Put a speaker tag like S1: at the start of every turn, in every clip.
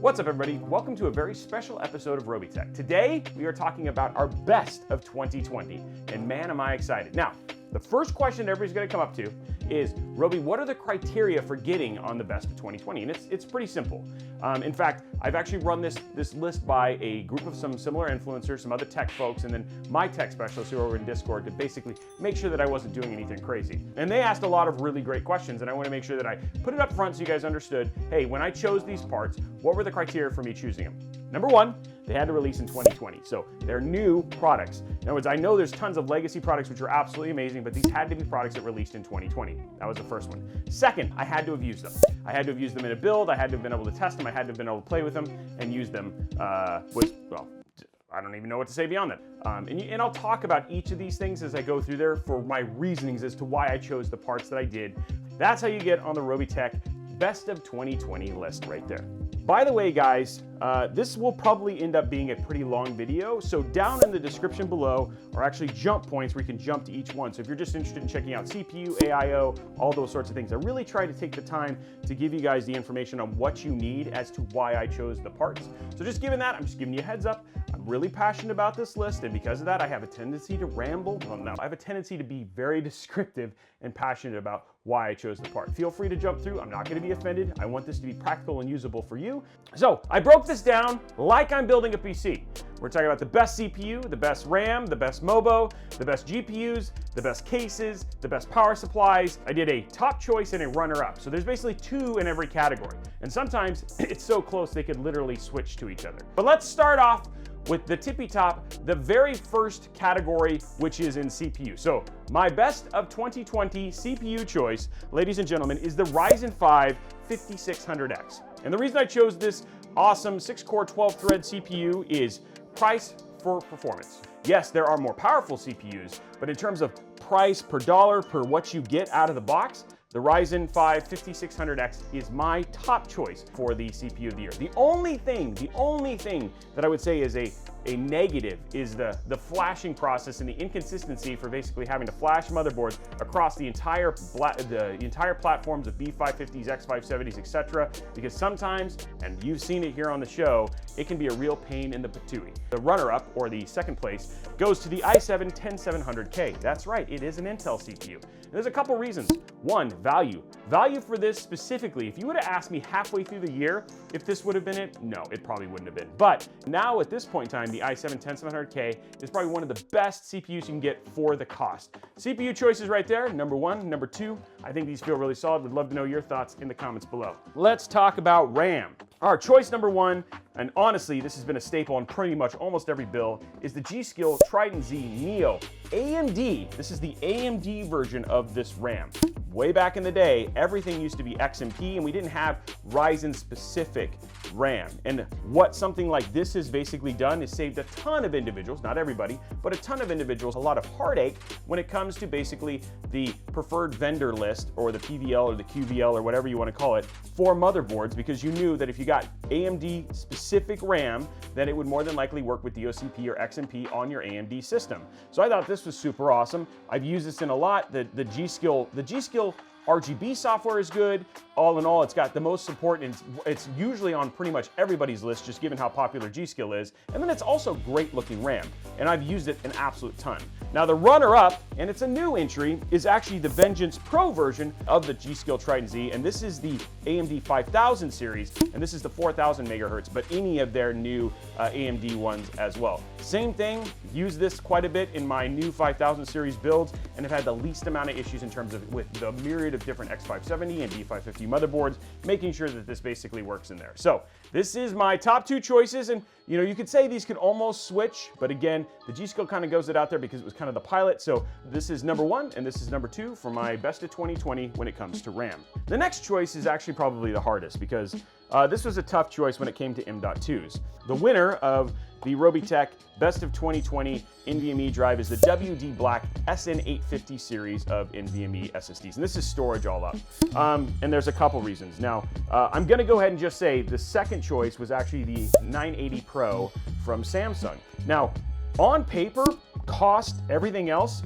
S1: What's up, everybody? Welcome to a very special episode of Robeytech. Today, we are talking about our best of 2020, and man, am I excited. Now, the first question everybody's gonna come up to is, Roby, what are the criteria for getting on the best of 2020? And it's pretty simple. In fact, I've actually run this list by a group of some similar influencers, some other tech folks, and then my tech specialists who are over in Discord to basically make sure that I wasn't doing anything crazy. And they asked a lot of really great questions, and I wanna make sure that I put it up front so you guys understood, hey, when I chose these parts, what were the criteria for me choosing them? Number one, they had to release in 2020. So they're new products. In other words, I know there's tons of legacy products which are absolutely amazing, but these had to be products that released in 2020. That was the first one. Second, I had to have used them. I had to have used them in a build. I had to have been able to test them. I had to have been able to play with them and use them well, I don't even know what to say beyond that. And I'll talk about each of these things as I go through there for my reasonings as to why I chose the parts that I did. That's how you get on the Robeytech Best of 2020 list right there. By the way, guys, this will probably end up being a pretty long video, so down in the description below are actually jump points where you can jump to each one. So if you're just interested in checking out CPU, AIO, all those sorts of things, I really try to take the time to give you guys the information on what you need as to why I chose the parts. So just given that, I'm just giving you a heads up. I'm really passionate about this list, and because of that, I have a tendency to ramble. Well, no, I have a tendency to be very descriptive and passionate about why I chose the part. Feel free to jump through. I'm not going to be offended. I want this to be practical and usable for you. So I broke this down like I'm building a PC. We're talking about the best CPU, the best RAM, the best MOBO, the best GPUs, the best cases, the best power supplies. I did a top choice and a runner-up. So there's basically two in every category. And sometimes it's so close they could literally switch to each other. But let's start off with the tippy top, the very first category, which is in CPU. So my best of 2020 CPU choice, ladies and gentlemen, is the Ryzen 5 5600X. And the reason I chose this awesome 6-core 12-thread CPU is price for performance. Yes, there are more powerful CPUs, but in terms of price per dollar per what you get out of the box, the Ryzen 5 5600X is my top choice for the CPU of the year. The only thing that I would say is a negative is the flashing process and the inconsistency for basically having to flash motherboards across the entire platforms of B550s, X570s, etc. Because sometimes, and you've seen it here on the show, it can be a real pain in the patootie. The runner-up, or the second place, goes to the i7-10700K. That's right, it is an Intel CPU. And there's a couple reasons. One, value. Value for this specifically, if you would have asked me halfway through the year if this would have been it, no, it probably wouldn't have been. But now at this point in time, the i7-10700K is probably one of the best CPUs you can get for the cost. CPU choices right there, number one. Number two, I think these feel really solid. Would love to know your thoughts in the comments below. Let's talk about RAM. Our choice number one, and honestly, this has been a staple on pretty much almost every build, is the G.Skill Trident Z Neo AMD. This is the AMD version of this RAM. Way back in the day, everything used to be XMP, and we didn't have Ryzen-specific RAM. And what something like this has basically done is saved a ton of individuals, not everybody, but a ton of individuals, a lot of heartache when it comes to basically the preferred vendor list, or the PVL or the QVL or whatever you want to call it, for motherboards, because you knew that if you got AMD-specific RAM, then it would more than likely work with DOCP or XMP on your AMD system. So I thought this was super awesome. I've used this in a lot. The G.Skill RGB software is good. All in all, it's got the most support, and it's usually on pretty much everybody's list, just given how popular G.Skill is. And then it's also great looking RAM, and I've used it an absolute ton. Now the runner-up, and it's a new entry, is actually the Vengeance Pro version of the G.Skill Trident Z, and this is the AMD 5000 series, and this is the 4000 megahertz, but any of their new AMD ones as well. Same thing, use this quite a bit in my new 5000 series builds, and have had the least amount of issues in terms of with the myriad of different X570 and B550 motherboards, making sure that this basically works in there. So this is my top two choices, and you could say these could almost switch, but again, the G.Skill kind of goes it out there because it was kind of the pilot. So this is number one, and this is number two for my best of 2020 when it comes to RAM. The next choice is actually probably the hardest, because this was a tough choice when it came to M.2s. The winner of the Robeytech Best of 2020 NVMe drive is the WD Black SN850 series of NVMe SSDs. And this is storage all up. And there's a couple reasons. Now, I'm gonna go ahead and just say the second choice was actually the 980 Pro from Samsung. Now, on paper, cost, everything else,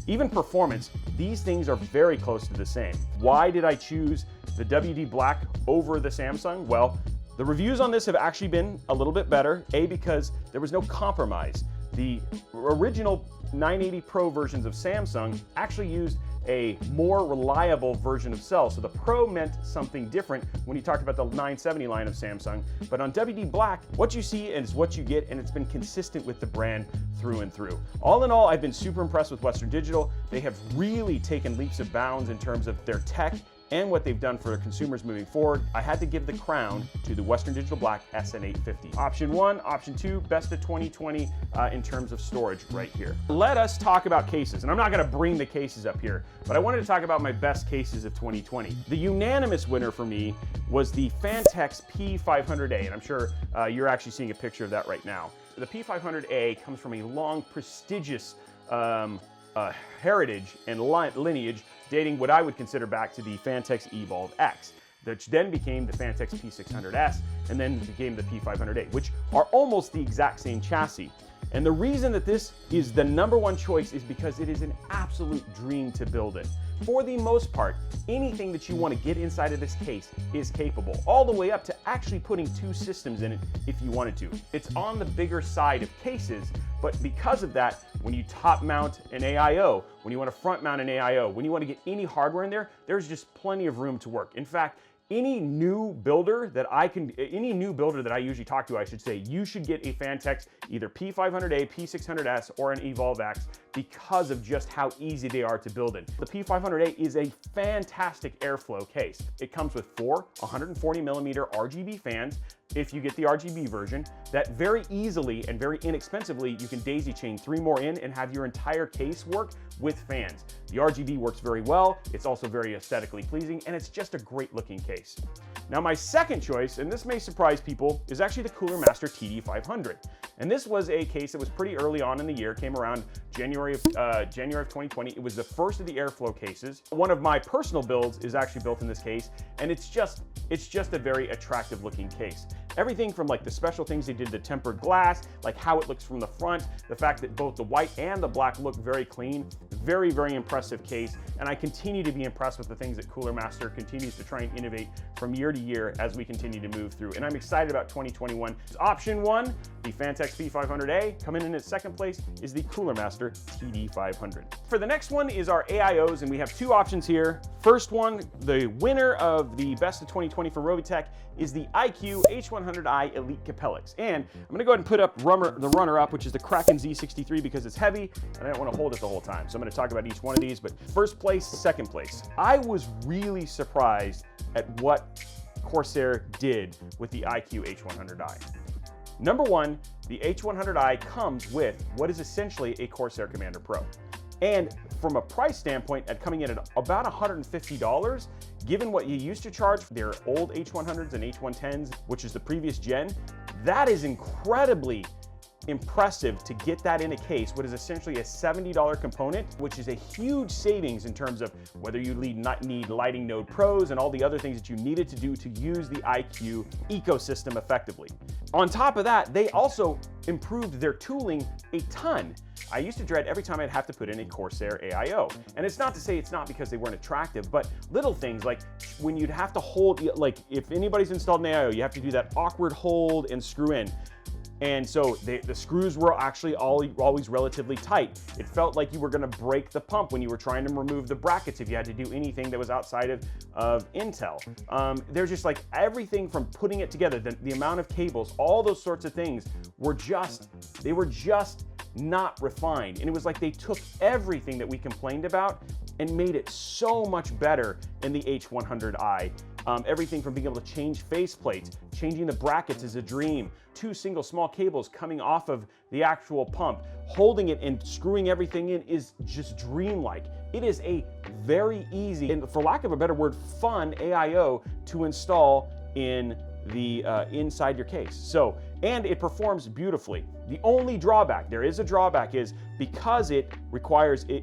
S1: even performance, these things are very close to the same. Why did I choose the WD Black over the Samsung? Well, The reviews on this have actually been a little bit better, because there was no compromise. The original 980 Pro versions of Samsung actually used a more reliable version of cells. So the Pro meant something different when you talked about the 970 line of Samsung. But on WD Black, what you see is what you get, and it's been consistent with the brand through and through. All in all, I've been super impressed with Western Digital. They have really taken leaps of bounds in terms of their tech and what they've done for consumers moving forward. I had to give the crown to the Western Digital Black SN850. Option 1, option 2, best of 2020 in terms of storage right here. Let us talk about cases, and I'm not gonna bring the cases up here, but I wanted to talk about my best cases of 2020. The unanimous winner for me was the Phanteks P500A, and I'm sure you're actually seeing a picture of that right now. The P500A comes from a long, prestigious heritage and lineage dating what I would consider back to the Phanteks Evolve X, which then became the Phanteks P600S, and then became the P500A, which are almost the exact same chassis. And the reason that this is the #1 choice is because it is an absolute dream to build in. For the most part, anything that you want to get inside of this case is capable, all the way up to actually putting 2 systems in it if you wanted to. It's on the bigger side of cases, but because of that, when you top mount an AIO, when you want to front mount an AIO, when you want to get any hardware in there, there's just plenty of room to work. In fact, any new builder that I usually talk to, I should say, you should get a Phanteks, either P500A, P600S, or an Evolve X, because of just how easy they are to build in. The P500A is a fantastic airflow case. It comes with 4 140mm RGB fans, if you get the RGB version, that very easily and very inexpensively, you can daisy chain 3 more in and have your entire case work with fans. The RGB works very well, it's also very aesthetically pleasing, and it's just a great looking case. Now my second choice, and this may surprise people, is actually the Cooler Master TD500. And this was a case that was pretty early on in the year, came around January of 2020. It was the first of the airflow cases. One of my personal builds is actually built in this case, and it's just a very attractive looking case. Everything from like the special things they did to tempered glass, like how it looks from the front, the fact that both the white and the black look very clean, very, very impressive case. And I continue to be impressed with the things that Cooler Master continues to try and innovate from year to year as we continue to move through. And I'm excited about 2021. Option 1, the Phanteks P500A. Coming in at second place is the Cooler Master TD500. For the next one is our AIOs, and we have 2 options here. First one, the winner of the best of 2020 for Robeytech is the iCUE H100i Elite Capellix. And I'm gonna go ahead and put up the runner-up, which is the Kraken Z63, because it's heavy and I don't wanna hold it the whole time. So I'm gonna talk about each one of these, but first place, second place. I was really surprised at what Corsair did with the iCUE H100i. Number 1, the H100i comes with what is essentially a Corsair Commander Pro. And from a price standpoint, at coming in at about $150, given what you used to charge for their old H100s and H110s, which is the previous gen, that is incredibly impressive to get that in a case, what is essentially a $70 component, which is a huge savings in terms of whether you need Lighting Node Pros and all the other things that you needed to do to use the iCUE ecosystem effectively. On top of that, they also improved their tooling a ton. I used to dread every time I'd have to put in a Corsair AIO. And it's not to say it's not because they weren't attractive, but little things like when you'd have to hold, like if anybody's installed an AIO, you have to do that awkward hold and screw in. And so the screws were actually always relatively tight. It felt like you were gonna break the pump when you were trying to remove the brackets if you had to do anything that was outside of Intel. There's just like everything from putting it together, the amount of cables, all those sorts of things were just not refined. And it was like they took everything that we complained about and made it so much better in the H100i. Everything from being able to change faceplates, changing the brackets is a dream, 2 single small cables coming off of the actual pump, holding it and screwing everything in is just dreamlike. It is a very easy, and for lack of a better word, fun AIO to install in the inside your case. So, and it performs beautifully. The only drawback, there is a drawback, is because it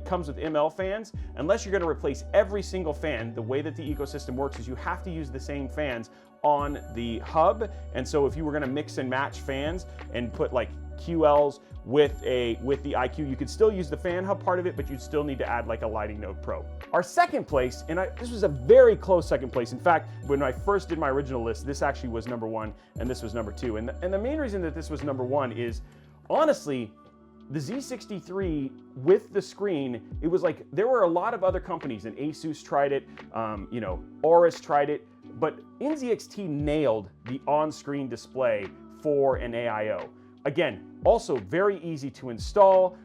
S1: comes with ML fans, unless you're gonna replace every single fan, the way that the ecosystem works is you have to use the same fans on the hub. And so if you were gonna mix and match fans and put like QLs with the iQ. You could still use the fan hub part of it, but you'd still need to add like a lighting node pro. Our second place, and this was a very close second place. In fact, when I first did my original list, this actually was number 1 and this was number 2. And the main reason that this was number 1 is, honestly, the Z63 with the screen, it was like there were a lot of other companies, and Asus tried it, you know, Aorus tried it, but NZXT nailed the on-screen display for an AIO. Again, also very easy to install,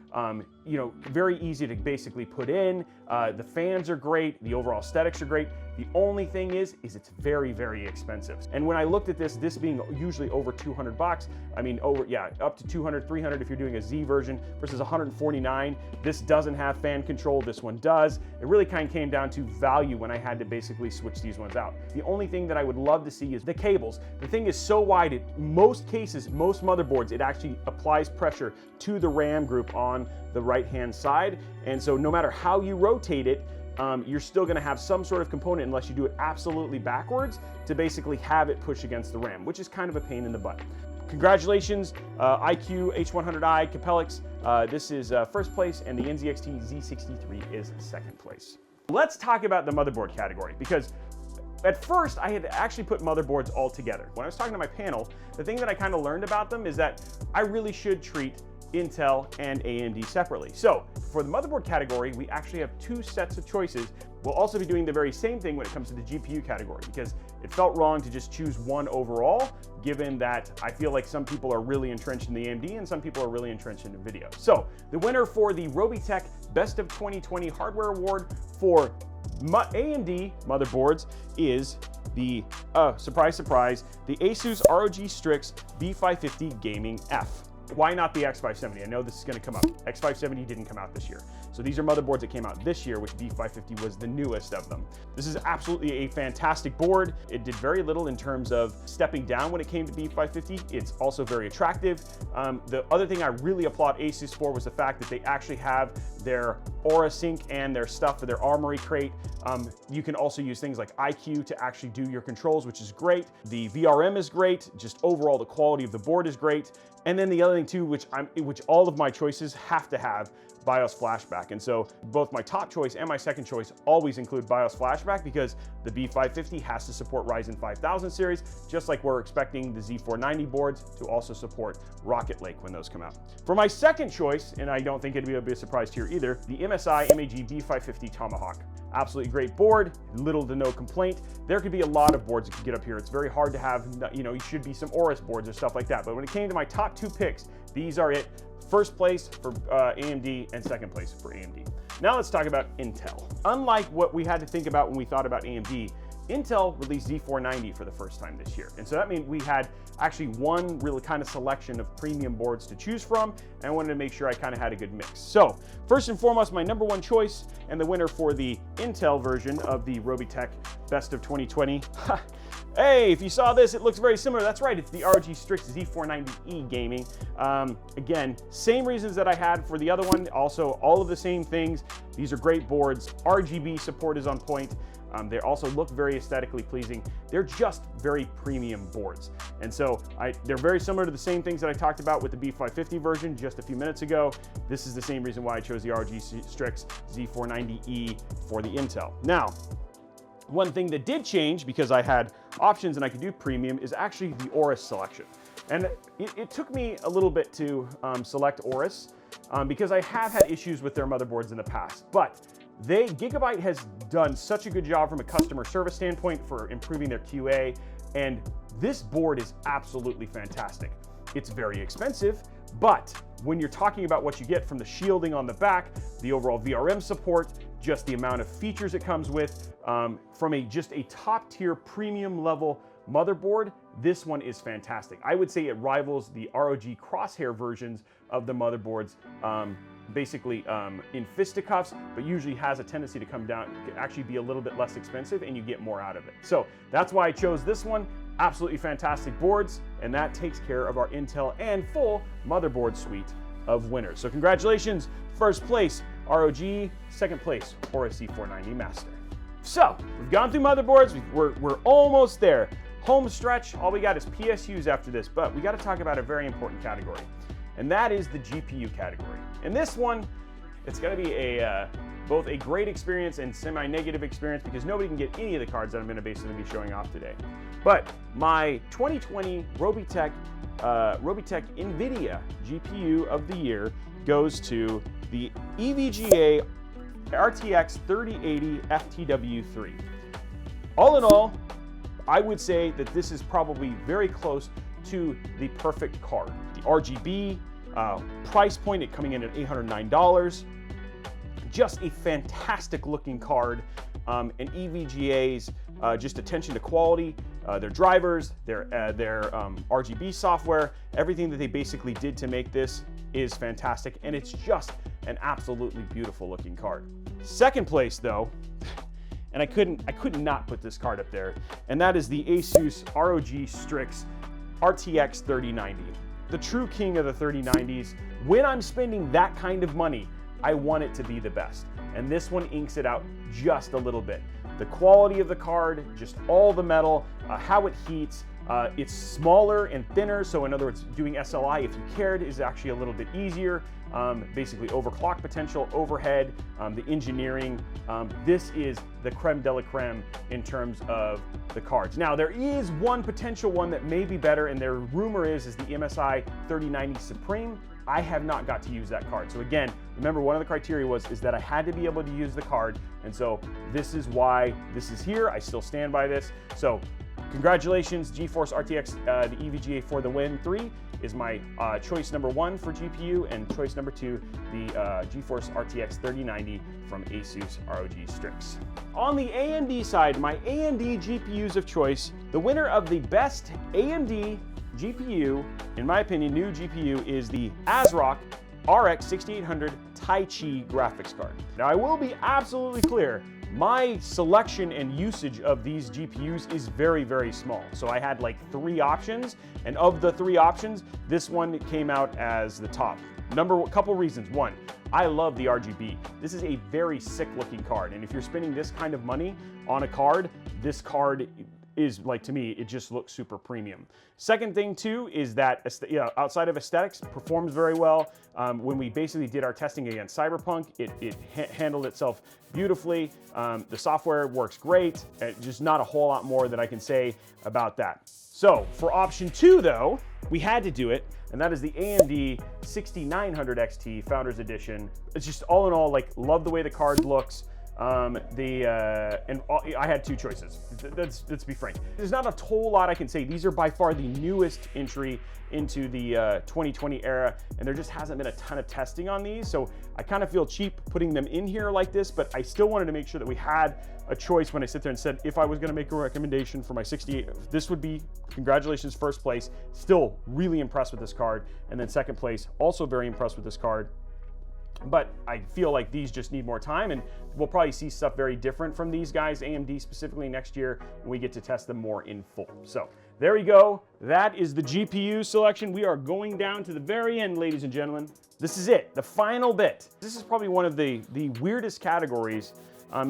S1: you know, very easy to basically put in. The fans are great, the overall aesthetics are great. The only thing is it's very, very expensive. And when I looked at this being usually over 200 bucks, I mean, up to 200, 300 if you're doing a Z version versus 149. This doesn't have fan control, this one does. It really kind of came down to value when I had to basically switch these ones out. The only thing that I would love to see is the cables. The thing is so wide, in most cases, most motherboards, it actually applies pressure to the RAM group on the right-hand side. And so no matter how you rotate it, you're still going to have some sort of component, unless you do it absolutely backwards, to basically have it push against the RAM, which is kind of a pain in the butt. Congratulations, iQ H100i Capellix. This is first place, and the NZXT Z63 is second place. Let's talk about the motherboard category, because at first I had actually put motherboards all together. When I was talking to my panel, the thing that I kind of learned about them is that I really should treat Intel and AMD separately. So for the motherboard category, we actually have 2 sets of choices. We'll also be doing the very same thing when it comes to the GPU category, because it felt wrong to just choose one overall, given that I feel like some people are really entrenched in the AMD and some people are really entrenched in NVIDIA. So the winner for the Robeytech Best of 2020 Hardware Award for AMD motherboards is the, surprise, surprise, the Asus ROG Strix B550 Gaming F. Why not the X570? I know this is going to come up. X570 didn't come out this year. So these are motherboards that came out this year, which B550 was the newest of them. This is absolutely a fantastic board. It did very little in terms of stepping down when it came to B550. It's also very attractive. The other thing I really applaud Asus for was the fact that they actually have their Aura Sync and their stuff for their Armory crate. You can also use things like iQ to actually do your controls, which is great. The VRM is great. Just overall, the quality of the board is great. And then the other thing too, which all of my choices have to have, BIOS flashback. And so both my top choice and my second choice always include BIOS flashback, because the B550 has to support Ryzen 5000 series, just like we're expecting the Z490 boards to also support Rocket Lake when those come out. For my second choice, and I don't think it'd be a surprise to you either, the MSI MAG B550 Tomahawk. Absolutely great board, little to no complaint. There could be a lot of boards that could get up here. It's very hard to have, you know, you should be some Aorus boards or stuff like that. But when it came to my top 2 picks, these are it. First place for AMD and second place for AMD. Now let's talk about Intel. Unlike what we had to think about when we thought about AMD, Intel released Z490 for the first time this year. And so that means we had actually one really kind of selection of premium boards to choose from, and I wanted to make sure I kind of had a good mix. So first and foremost, my number 1 choice and the winner for the Intel version of the Robeytech Best of 2020. Hey, if you saw this, it looks very similar. That's right, it's the ROG Strix Z490E Gaming. Again, same reasons that I had for the other one. Also, all of the same things. These are great boards. RGB support is on point. They also look very aesthetically pleasing. They're just very premium boards. And so they're very similar to the same things that I talked about with the B550 version just a few minutes ago. This is the same reason why I chose the ROG Strix Z490E for the Intel. Now, one thing that did change, because I had options and I could do premium, is actually the Aorus selection. And it took me a little bit to select Aorus because I have had issues with their motherboards in the past. But Gigabyte has done such a good job from a customer service standpoint for improving their QA, and this board is absolutely fantastic. It's very expensive, but when you're talking about what you get from the shielding on the back, the overall VRM support, just the amount of features it comes with, from just a top tier premium level motherboard, this one is fantastic. I would say it rivals the ROG Crosshair versions of the motherboards, basically in fisticuffs, but usually has a tendency to come down, actually be a little bit less expensive, and you get more out of it. So that's why I chose this one. Absolutely fantastic boards, and that takes care of our Intel and full motherboard suite of winners. So congratulations, first place ROG, second place Aorus Z490 Master. So we've gone through motherboards, we're almost there. Home stretch, all we got is PSUs after this, but we got to talk about a very important category. and that is the GPU category. In this one, it's going to be both a great experience and semi-negative experience because nobody can get any of the cards that I'm going to basically be showing off today. But my 2020 Robeytech NVIDIA GPU of the year goes to the EVGA RTX 3080 FTW3. All in all, I would say that this is probably very close to the perfect card. The RGB price point, it coming in at $809. Just a fantastic looking card. And EVGA's just attention to quality, their drivers, their RGB software, everything that they basically did to make this is fantastic, and it's just an absolutely beautiful looking card. Second place though, and I could not put this card up there, and that is the Asus ROG Strix RTX 3090. The true king of the 3090s. When I'm spending that kind of money, I want it to be the best. And this one inks it out just a little bit. The quality of the card, just all the metal, how it heats, it's smaller and thinner, so in other words, doing SLI, if you cared, is actually a little bit easier. Basically overclock potential, overhead, the engineering. This is the creme de la creme in terms of the cards. Now, there is one potential one that may be better, and their rumor is the MSI 3090 Supreme. I have not got to use that card. So again, remember one of the criteria is that I had to be able to use the card, and so this is why this is here. I still stand by this. So congratulations, GeForce RTX, the EVGA for the win. 3 is my choice number 1 for GPU, and choice number 2, the GeForce RTX 3090 from Asus ROG Strix. On the AMD side, my AMD GPUs of choice, the winner of the best AMD GPU, in my opinion, new GPU, is the ASRock RX 6800 Tai Chi graphics card. Now, I will be absolutely clear, my selection and usage of these GPUs is very, very small. So I had like 3 options, and of the 3 options, this one came out as the top. Couple reasons. One, I love the RGB. This is a very sick looking card, and if you're spending this kind of money on a card, this card is, like, to me, it just looks super premium. Second thing too is that outside of aesthetics, performs very well. When we basically did our testing against Cyberpunk, it handled itself beautifully. The software works great. Just not a whole lot more that I can say about that. So for option 2 though, we had to do it, and that is the AMD 6900 XT Founders Edition. It's just all in all, like, love the way the card looks. I had 2 choices. Let's be frank. There's not a whole lot I can say. These are by far the newest entry into the 2020 era, and there just hasn't been a ton of testing on these. So I kind of feel cheap putting them in here like this, but I still wanted to make sure that we had a choice when I sit there and said, if I was going to make a recommendation for my 68, this would be, congratulations, first place. Still really impressed with this card. And then second place, also very impressed with this card. But I feel like these just need more time, and we'll probably see stuff very different from these guys, AMD specifically, next year when we get to test them more in full. So there we go. That is the GPU selection. We are going down to the very end, ladies and gentlemen. This is it, the final bit. This is probably one of the weirdest categories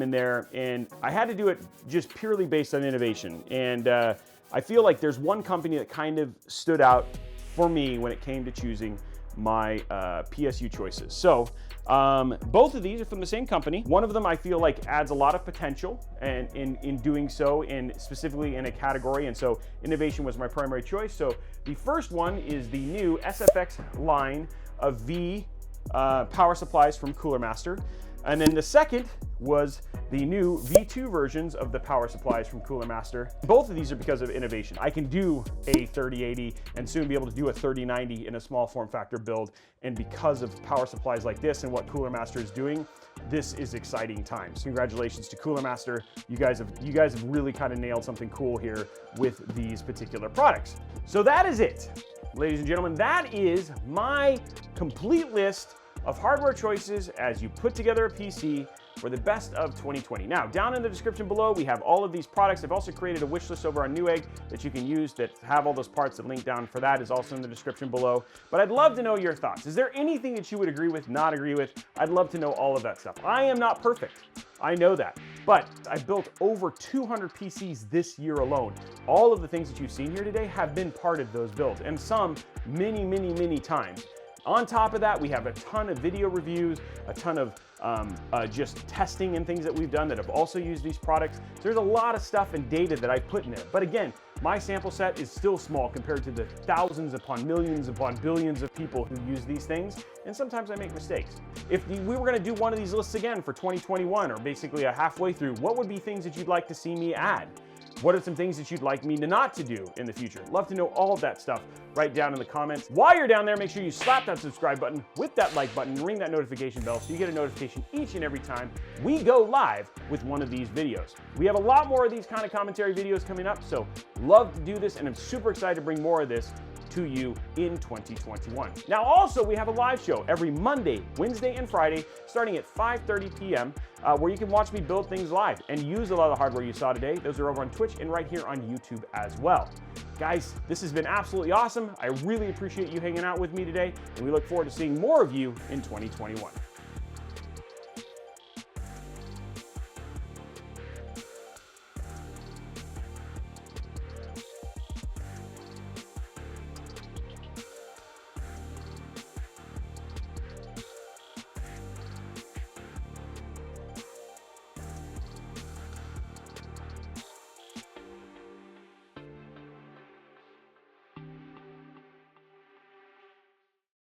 S1: in there, and I had to do it just purely based on innovation. And I feel like there's one company that kind of stood out for me when it came to choosing my PSU choices. So both of these are from the same company. One of them I feel like adds a lot of potential, and in doing so, and specifically in a category, and so innovation was my primary choice. So the first one is the new SFX line of V power supplies from Cooler Master. And then the second was the new V2 versions of the power supplies from Cooler Master. Both of these are because of innovation. I can do a 3080 and soon be able to do a 3090 in a small form factor build. And because of power supplies like this and what Cooler Master is doing, this is exciting times. Congratulations to Cooler Master. You guys have really kind of nailed something cool here with these particular products. So that is it, ladies and gentlemen. That is my complete list of hardware choices as you put together a PC for the best of 2020. Now, down in the description below, we have all of these products. I've also created a wish list over on Newegg that you can use that have all those parts. The link down for that is also in the description below. But I'd love to know your thoughts. Is there anything that you would agree with, not agree with? I'd love to know all of that stuff. I am not perfect. I know that. But I've built over 200 PCs this year alone. All of the things that you've seen here today have been part of those builds, and some many, many, many times. On top of that, we have a ton of video reviews, a ton of just testing and things that we've done that have also used these products. So there's a lot of stuff and data that I put in there. But again, my sample set is still small compared to the thousands upon millions upon billions of people who use these things, and sometimes I make mistakes. If we were gonna do one of these lists again for 2021, or basically a halfway through, what would be things that you'd like to see me add? What are some things that you'd like me to not to do in the future? Love to know all of that stuff right down in the comments. While you're down there, make sure you slap that subscribe button with that like button and ring that notification bell so you get a notification each and every time we go live with one of these videos. We have a lot more of these kind of commentary videos coming up, so love to do this, and I'm super excited to bring more of this to you in 2021. Now also, we have a live show every Monday, Wednesday, and Friday starting at 5:30 p.m. Where you can watch me build things live and use a lot of the hardware you saw today. Those are over on Twitch and right here on YouTube as well. Guys, this has been absolutely awesome. I really appreciate you hanging out with me today, and we look forward to seeing more of you in 2021.